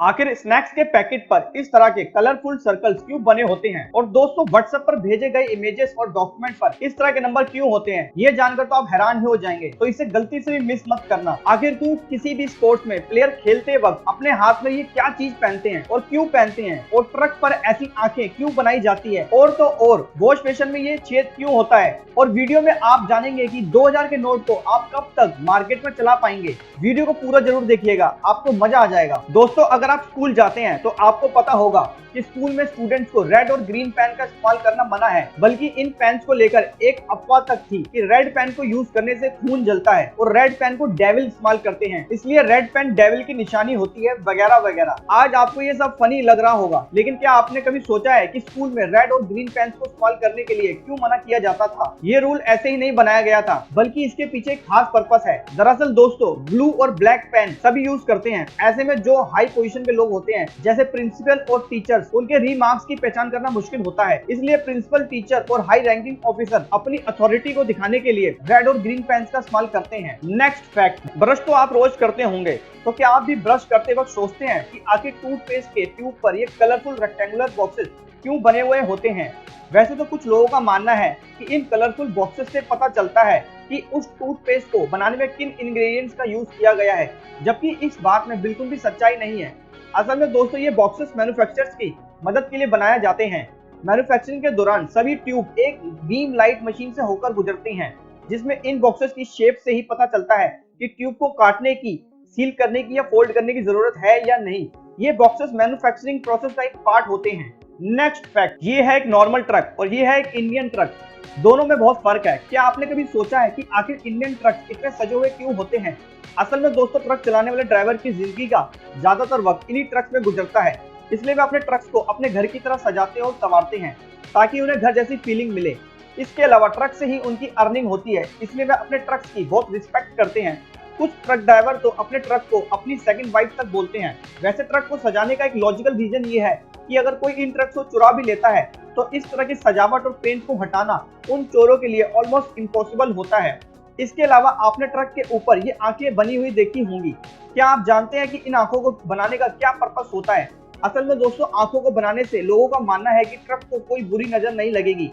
आखिर स्नैक्स के पैकेट पर इस तरह के कलरफुल सर्कल्स क्यों बने होते हैं और दोस्तों व्हाट्सएप पर भेजे गए इमेजेस और डॉक्यूमेंट पर इस तरह के नंबर क्यों होते हैं, ये जानकर तो आप हैरान ही हो जाएंगे। तो इसे गलती से भी मिस मत करना। आखिर क्यों किसी भी स्पोर्ट्स में प्लेयर खेलते वक्त अपने हाथ में ये क्या चीज पहनते हैं और क्यों पहनते हैं, और ट्रक पर ऐसी आंखें क्यों बनाई जाती है, और तो और वॉश बेसिन में ये छेद क्यों होता है। और वीडियो में आप जानेंगे कि 2000 के नोट को आप कब तक मार्केट में चला पाएंगे। वीडियो को पूरा जरूर देखिएगा, आपको मजा आ जाएगा। दोस्तों अगर आप स्कूल जाते हैं तो आपको पता होगा कि स्कूल में स्टूडेंट्स को रेड और ग्रीन पेन का इस्तेमाल करना मना है, बल्कि इन पेन्स को लेकर एक अफवाह तक थी कि रेड पेन को यूज करने से खून जलता है और रेड पेन को डेविल इस्तेमाल करते हैं, इसलिए रेड पेन डेविल की निशानी होती है, वगैरह वगैरह। आज आपको ये सब फनी लग रहा होगा, लेकिन क्या आपने कभी सोचा है कि स्कूल में रेड और ग्रीन पेन को इस्तेमाल करने के लिए क्यों मना किया जाता था। ये रूल ऐसे ही नहीं बनाया गया था, बल्कि इसके पीछे एक खास पर्पस है। दरअसल दोस्तों ब्लू और ब्लैक पेन सभी यूज करते हैं। ऐसे में जो हाई पोजीशन पे लोग होते हैं जैसे प्रिंसिपल और टीचर्स, उनके रीमार्क्स की पहचान करना मुश्किल होता है, इसलिए प्रिंसिपल, टीचर और हाई रैंकिंग ऑफिसर अपनी अथॉरिटी को दिखाने के लिए रेड और ग्रीन पेन का इस्तेमाल करते हैं। नेक्स्ट फैक्ट, ब्रश तो आप रोज करते होंगे, तो क्या आप भी ब्रश करते वक्त सोचते हैं कि आखिर टूथपेस्ट के ट्यूब पर ये कलरफुल रेक्टेंगुलर बॉक्सेस क्यों बने हुए होते हैं। वैसे तो कुछ लोगों का मानना है कि इन कलरफुल बॉक्सेस से पता चलता है कि उस टूथपेस्ट को बनाने में किन इंग्रेडिएंट्स का यूज किया गया है, जबकि इस बात में बिल्कुल भी सच्चाई नहीं है। असल में दोस्तों ये बॉक्सेस मैन्युफैक्चरर्स की मदद के लिए बनाए जाते हैं। मैन्युफैक्चरिंग के दौरान सभी ट्यूब एक बीम लाइट मशीन से होकर गुजरती हैं, जिसमें इन बॉक्सेस की शेप से ही पता चलता है कि ट्यूब को काटने की, सील करने की या फोल्ड करने की जरूरत है या नहीं। ये बॉक्सेस मैन्युफैक्चरिंग प्रोसेस का एक पार्ट होते हैं। नेक्स्ट फैक्ट, ये है एक नॉर्मल ट्रक और ये है एक इंडियन ट्रक। दोनों में बहुत फर्क है। क्या आपने कभी सोचा है कि आखिर इंडियन ट्रक इतने सजे हुए क्यों होते हैं। असल में दोस्तों ट्रक चलाने वाले ड्राइवर की जिंदगी का ज्यादातर वक्त इन्हीं ट्रक्स में गुजरता है, इसलिए वे अपने ट्रक्स को अपने घर की तरह सजाते और संवारते हैं ताकि उन्हें घर जैसी फीलिंग मिले। इसके अलावा ट्रक से ही उनकी अर्निंग होती है, इसलिए वे अपने ट्रक्स की बहुत रिस्पेक्ट करते हैं। कुछ ट्रक ड्राइवर तो अपने ट्रक को अपनी सेकंड वाइफ तक बोलते हैं। वैसे ट्रक को सजाने का एक लॉजिकल रीजन ये है कि अगर कोई इन ट्रक्स को चुरा भी लेता है तो इस तरह की सजावट और पेंट को हटाना उन चोरों के लिए ऑलमोस्ट इम्पॉसिबल होता है। इसके अलावा आपने ट्रक के ऊपर ये आंखें बनी हुई देखी होंगी। क्या आप जानते हैं कि इन आंखों को बनाने का क्या पर्पस होता है। असल में दोस्तों आंखों को बनाने से लोगों का मानना है कि ट्रक को कोई बुरी नजर नहीं लगेगी।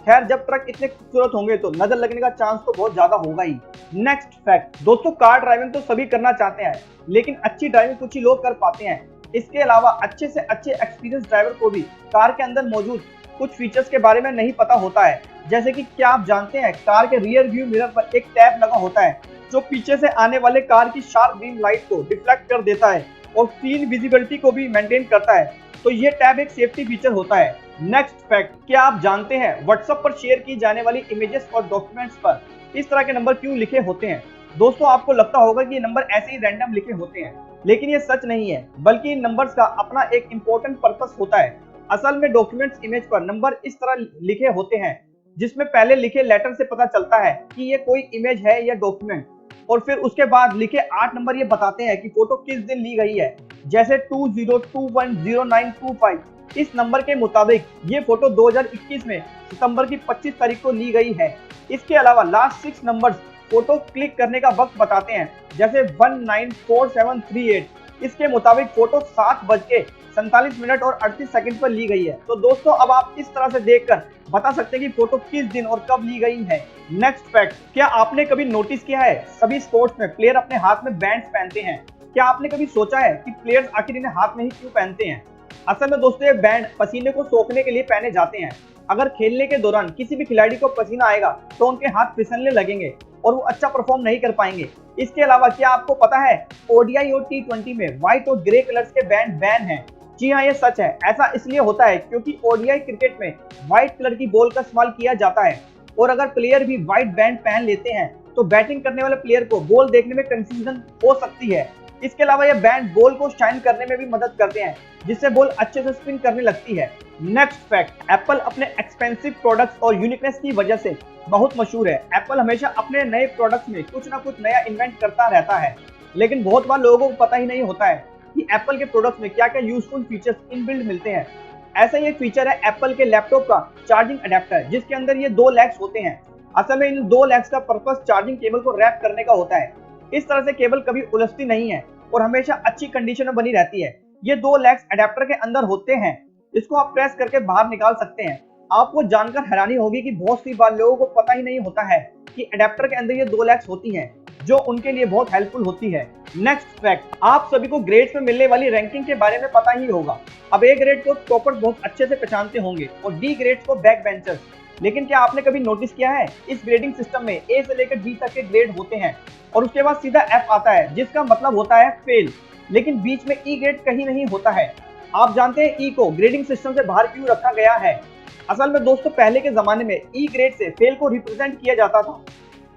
खैर जब ट्रक इतने खूबसूरत होंगे तो नजर लगने का चांस तो बहुत ज्यादा होगा ही। नेक्स्ट फैक्ट, दोस्तों कार ड्राइविंग तो सभी करना चाहते हैं, लेकिन अच्छी ड्राइविंग कुछ ही लोग कर पाते हैं। इसके अलावा अच्छे से अच्छे एक्सपीरियंस ड्राइवर को भी कार के अंदर मौजूद कुछ फीचर्स के बारे में नहीं पता होता है। जैसे कि क्या आप जानते हैं कार के रियर व्यू मिरर पर एक टैब लगा होता है जो पीछे से आने वाले कार की शार्प बीम लाइट को डिफ्लेक्ट कर देता है और सीन विजिबिलिटी को भी मेंटेन करता है। तो ये टैब एक सेफ्टी फीचर होता है। नेक्स्ट फैक्ट, क्या आप जानते हैं व्हाट्सएप पर शेयर की जाने वाली इमेजेस और डॉक्यूमेंट्स पर इस तरह के नंबर क्यों लिखे होते हैं। दोस्तों आपको लगता होगा कि ये नंबर ऐसे ही रैंडम लिखे होते हैं, लेकिन ये सच नहीं है, बल्कि इन नंबर्स का अपना एक इम्पोर्टेंट पर्पस होता है। असल में डॉक्यूमेंट्स इमेज पर नंबर इस तरह लिखे होते हैं जिसमें पहले लिखे लेटर से पता चलता है कि ये कोई इमेज है या डॉक्यूमेंट, और फिर उसके बाद लिखे 8 नंबर ये बताते हैं कि फोटो किस दिन ली गई है, जैसे 20210925। इस नंबर के मुताबिक ये फोटो 2021 में सितंबर की 25 तारीख को ली गई है। इसके अलावा लास्ट 6 नंबर्स फोटो क्लिक करने का वक्त बताते हैं, जैसे 194738। इसके मुताबिक फोटो 7:47 और 38 सेकंड पर ली गई है। तो दोस्तों अब आप इस तरह से देखकर बता सकते हैं कि फोटो किस दिन और कब ली गई है। नेक्स्ट फैक्ट, क्या आपने कभी नोटिस किया है सभी स्पोर्ट्स में प्लेयर अपने हाथ में बैंड्स पहनते हैं। क्या आपने कभी सोचा है कि प्लेयर्स आखिर इन्हें हाथ में ही क्यों पहनते हैं। असल में दोस्तों ये बैंड पसीने को सोखने के लिए पहने जाते हैं। अगर खेलने के दौरान किसी भी खिलाड़ी को पसीना आएगा तो उनके हाथ फिसलने लगेंगे और वो अच्छा परफॉर्म नहीं कर पाएंगे। इसके अलावा क्या आपको पता है ओडीआई और टी20 में व्हाइट और ग्रे कलर्स के बैंड बैन हैं। जी हाँ ये सच है। ऐसा इसलिए होता है क्योंकि ओडीआई क्रिकेट में व्हाइट कलर की बॉल का इस्तेमाल किया जाता है, और अगर प्लेयर भी व्हाइट बैंड पहन लेते हैं तो बैटिंग करने वाले प्लेयर को बॉल देखने में कंफ्यूजन हो सकती है। इसके अलावा ये बैंड बॉल को शाइन करने में भी मदद करते हैं, जिससे बॉल अच्छे से स्पिन करने लगती है। नेक्स्ट फैक्ट, एप्पल अपने एक्सपेंसिव प्रोडक्ट्स और यूनिकनेस की वजह से बहुत मशहूर है। एप्पल हमेशा अपने नए प्रोडक्ट्स में कुछ ना कुछ नया इन्वेंट करता रहता है, लेकिन बहुत बार लोगों को पता ही नहीं होता है कि एप्पल के प्रोडक्ट्स में क्या क्या यूजफुल फीचर्स इनबिल्ट मिलते हैं। ऐसा ही एक फीचर है एप्पल के लैपटॉप का चार्जिंग अडेप्टर, जिसके अंदर ये 2 लेग्स होते हैं। असल में इन 2 लेग्स का पर्पस चार्जिंग केबल को रैप करने का होता है। इस तरह से केबल कभी उलझती नहीं है और हमेशा अच्छी कंडीशन में बनी रहती है। ये दो लेग्स अडेप्टर के अंदर होते हैं, इसको आप प्रेस करके बाहर निकाल सकते हैं। आपको जानकर हैरानी होगी कि बहुत सी बार लोगों को पता ही नहीं होता है कि अडेप्टर के अंदर ये दो लेग्स होती हैं, जो उनके लिए बहुत हेल्पफुल होती है। नेक्स्ट फैक्ट, आप सभी को ग्रेड्स में मिलने वाली रैंकिंग के बारे में पता ही होगा। अब ए ग्रेड को टॉपर्स बहुत अच्छे से पहचानते होंगे और डी ग्रेड्स को बैक बेंचर्स। लेकिन क्या आपने कभी नोटिस किया है, इस ग्रेडिंग सिस्टम में ए से लेकर डी तक के ग्रेड होते हैं और उसके बाद सीधा एफ आता है, जिसका मतलब होता है फेल। लेकिन बीच में ई ग्रेड कहीं नहीं होता है। आप जानते हैं ई को ग्रेडिंग सिस्टम से बाहर क्यों रखा गया है? असल में दोस्तों, पहले के जमाने में ई ग्रेड से फेल को रिप्रेजेंट किया जाता था,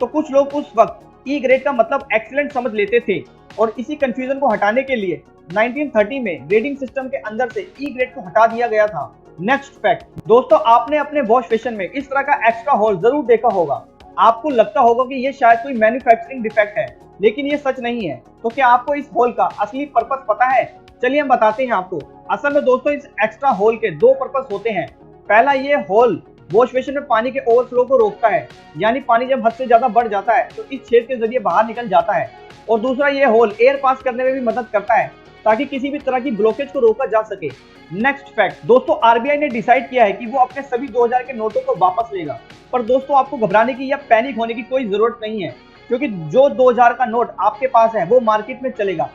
तो कुछ लोग उस वक्त ई ग्रेड का मतलब एक्सीलेंट समझ लेते थे और इसी कंफ्यूजन को हटाने के लिए 1930 में ग्रेडिंग सिस्टम के अंदर से ई ग्रेड को हटा दिया गया था। नेक्स्ट फैक्ट, दोस्तों आपने अपने वॉश बेसिन में इस तरह का एक्स्ट्रा होल जरूर देखा होगा। आपको लगता होगा कि ये शायद कोई मैन्युफैक्चरिंग डिफेक्ट है, लेकिन ये सच नहीं है। तो क्या आपको इस होल का असली पर्पस पता है? चलिए हम बताते हैं आपको। असल में दोस्तों, इस एक्स्ट्रा होल के दो पर्पस होते हैं। पहला, ये होल वॉश बेसिन में पानी के ओवरफ्लो को रोकता है, यानी पानी जब हद से ज्यादा बढ़ जाता है तो इस छेद के जरिए बाहर निकल जाता है। और दूसरा, ये होल एयर पास करने में भी मदद करता है, ताकि किसी भी तरह की ब्लॉकेज को रोका जा सके। नेक्स्ट फैक्ट, दोस्तों आरबीआई ने डिसाइड किया है कि वो अपने सभी 2000 के नोटों को वापस लेगा। पर दोस्तों, आपको घबराने की या पैनिक होने की कोई जरूरत नहीं है, क्योंकि जो 2000 का नोट आपके पास है वो मार्केट में चलेगा।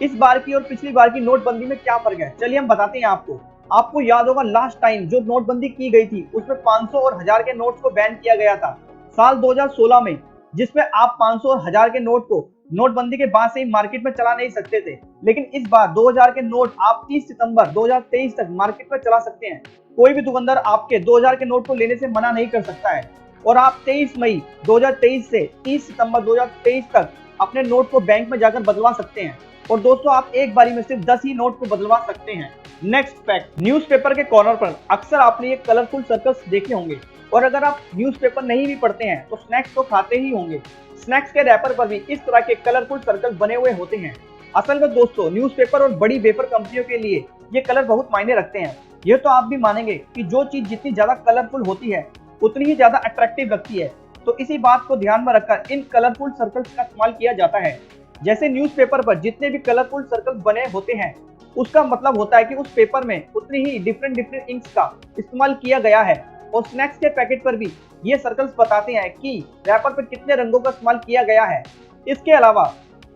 इस बार की और पिछली बार की नोटबंदी में क्या फर्क है, चलिए हम बताते हैं आपको। आपको याद होगा, लास्ट टाइम जो नोटबंदी की गई थी उसमें 500 और 1000 के नोट्स को बैन किया गया था साल 2016 में, जिसमें आप 500 और 1000 के नोट को नोटबंदी के बाद से ही मार्केट में चला नहीं सकते थे। लेकिन इस बार 2000 के नोट आप 30 सितंबर 2023 तक मार्केट में चला सकते हैं। कोई भी दुकानदार आपके 2000 के नोट को लेने से मना नहीं कर सकता है और आप 23 मई 2023 से 30 सितंबर 2023 तक अपने नोट को बैंक में जाकर बदलवा सकते हैं। और दोस्तों, आप एक बारी में सिर्फ 10 ही नोट को बदलवा सकते हैं। नेक्स्ट फैक्ट, न्यूज़पेपर के कॉर्नर पर अक्सर आपने ये कलरफुल सर्कल्स देखे होंगे, और अगर आप न्यूज़पेपर नहीं भी पढ़ते हैं तो स्नैक्स तो खाते ही होंगे। स्नैक्स के रैपर पर भी इस तरह के कलरफुल सर्कल बने हुए होते हैं। असल में दोस्तों, न्यूज़पेपर और बड़ी वेफर कंपनियों के लिए ये कलर बहुत मायने रखते हैं। ये तो आप भी मानेंगे कि जो चीज जितनी ज्यादा कलरफुल होती है उतनी ही ज्यादा अट्रैक्टिव लगती है। तो इसी बात को ध्यान में रखकर इन कलरफुल सर्कल्स का इस्तेमाल किया जाता है। जैसे न्यूज़पेपर पर जितने भी कलरफुल सर्कल्स बने होते हैं, उसका मतलब होता है कि उस पेपर में उतनी ही डिफरेंट इंक्स का इस्तेमाल किया गया है। और स्नैक्स के पैकेट पर भी ये सर्कल्स बताते हैं कि रैपर पर कितने रंगों का इस्तेमाल किया गया है। इसके अलावा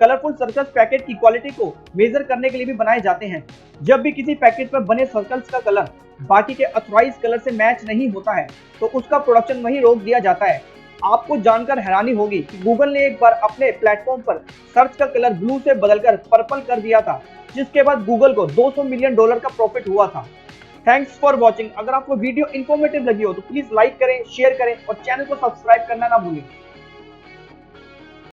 कलरफुल सर्कल्स पैकेट की क्वालिटी को मेजर करने के लिए भी बनाए जाते हैं। जब भी किसी पैकेट पर बने सर्कल्स का कलर बाकी के अथॉराइज कलर से मैच नहीं होता है तो उसका प्रोडक्शन वहीं रोक दिया जाता है। आपको जानकर हैरानी होगी कि गूगल ने एक बार अपने प्लेटफॉर्म पर सर्च का कलर ब्लू से बदलकर पर्पल कर दिया था, जिसके बाद गूगल को $200 मिलियन का प्रॉफिट हुआ था। Thanks for watching. अगर आपको वीडियो इन्फॉर्मेटिव लगी हो तो प्लीज लाइक करें, शेयर करें और चैनल को सब्सक्राइब करना ना भूलें।